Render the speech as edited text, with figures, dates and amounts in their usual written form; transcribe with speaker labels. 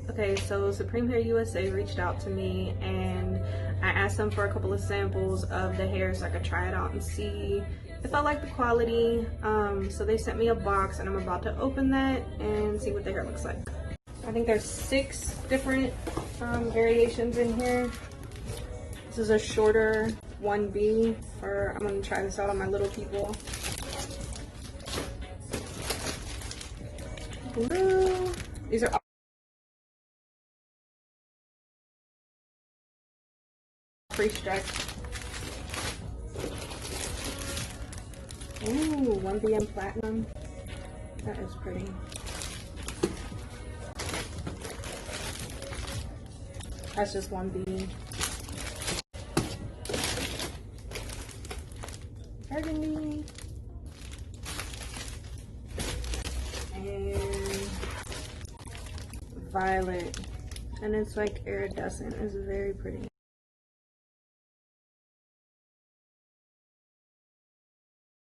Speaker 1: Okay, so Supreme Hair USA reached out to me and I asked them for a couple of samples of the hair so I could try it out and see if I like the quality. So they sent me a box and I'm about to open that and see what the hair looks like. I think there's 6 different variations in here. This is a shorter 1B, or I'm gonna try this out on my little people. Blue. These are all Prestreched. Ooh, 1B and platinum. That is pretty. That's just 1B. Burgundy. And violet. And it's like iridescent. It's very pretty.